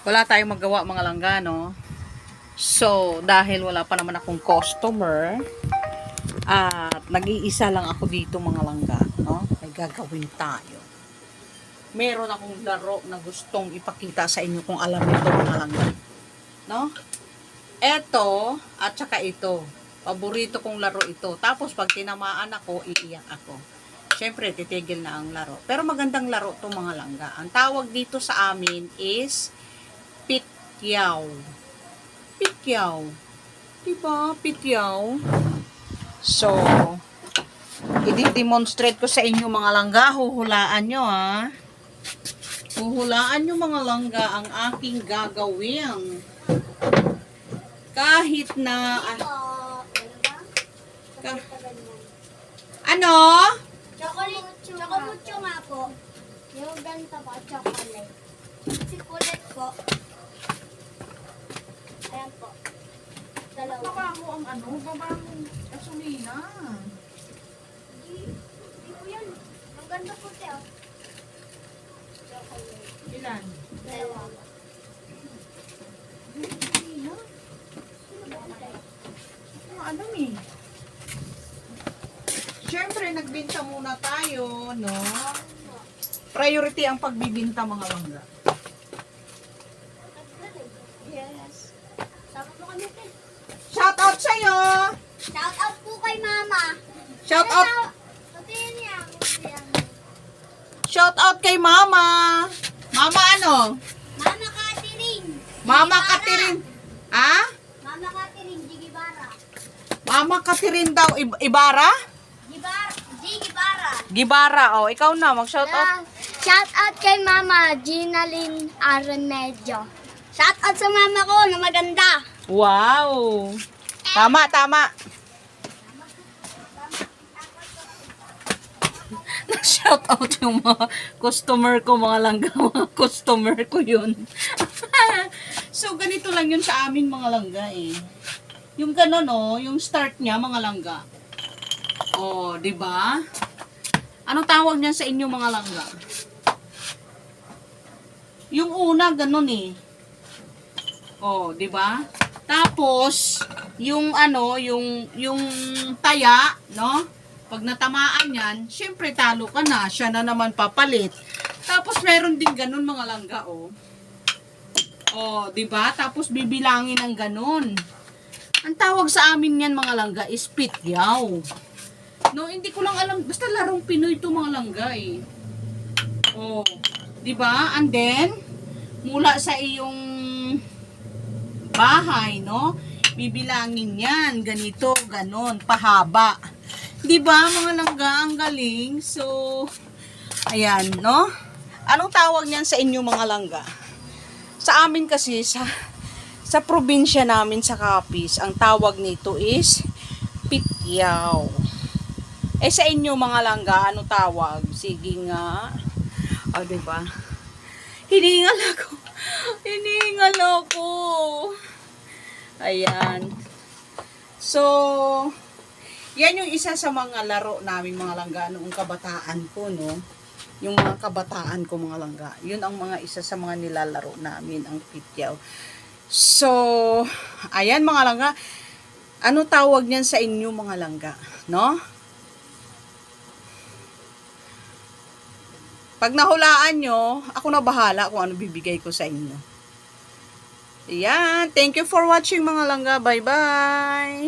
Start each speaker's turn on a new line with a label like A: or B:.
A: Wala tayong magawa mga langga, no? So, dahil wala pa naman akong customer, at nag-iisa lang ako dito mga langga, no? May gagawin tayo. Meron akong laro na gustong ipakita sa inyo kung alam nito mga langga. No? Eto, at saka ito. Paborito kong laro ito. Tapos pag tinamaan ako, iiyak ako. Siyempre, titigil na ang laro. Pero magandang laro to mga langga. Ang tawag dito sa amin is pityaw. Pityaw. Diba? Pityaw. So, i-demonstrate ko sa inyo mga langga. Huhulaan nyo ha. Huhulaan nyo mga langga ang aking gagawin. Kahit na... ano?
B: Chocolate nga po. Yung ganito po, chocolate. Chocolate po. Ayan po. Dalawa.
A: Baka ako ang ano, babang gasolina.
B: Hindi po yan. Ang ganda po siya. Chocolate.
A: Ilan?
B: Dalawa.
A: Gasolina? Ano alam eh. Siyempre, nagbinta muna tayo, no? Priority ang pagbibinta mga langga.
B: Yes. Sama mo kami.
A: Shout out sa'yo!
B: Shout out po kay Mama.
A: Shout out!
B: Pati niya.
A: Shout out kay Mama! Mama ano?
B: Mama Catherine.
A: Mama Catherine. Ah?
B: Mama Catherine Gibara.
A: Mama Catherine daw. Ibarra?
B: Gibara.
A: Gibara. Oh, ikaw na. Mag-shout out.
B: Shout out kay Mama Ginalyn Armedio. Shout out sa mama ko na maganda.
A: Wow! Tama, tama. Shout out yung mga customer ko, mga langga. Mga customer ko yun. So, ganito lang yun sa amin mga langga eh. Yung gano'n oh, yung start niya mga langga. Oh, di ba? Anong tawag niyan sa inyo mga langga? Yung una gano'n eh. Oh, di ba? Tapos yung ano, yung taya, no? Pag natamaan yan, syempre talo ka na, siya na naman papalit. Tapos meron din ganun mga langga, oh. Oh, 'di ba? Tapos bibilangin ng ganun. Ang tawag sa amin yan mga langga is pityaw. No, hindi ko lang alam, basta larong Pinoy 'to mga langga eh. Oh, 'di ba? And then mula sa iyong bahay, no? Bibilangin yan, ganito, ganon, pahaba. 'Di ba mga langga, ang galing. So, ayan, no? Anong tawag niyan sa inyo mga langga? Sa amin kasi, sa probinsya namin sa Capiz, ang tawag nito is pityaw. Eh sa inyo mga langga, ano tawag? Sige nga. O, diba? Hiningal ako. Hiningal ako. Ayan. So, yan yung isa sa mga laro namin mga langga noong kabataan ko, no? Yung mga kabataan ko mga langga. Yun ang mga isa sa mga nilalaro namin, ang pityaw. So, ayan mga langga. Ano tawag niyan sa inyo mga langga, no? Pag nahulaan nyo, ako na bahala kung ano bibigay ko sa inyo. Ayan. Thank you for watching mga langga. Bye-bye.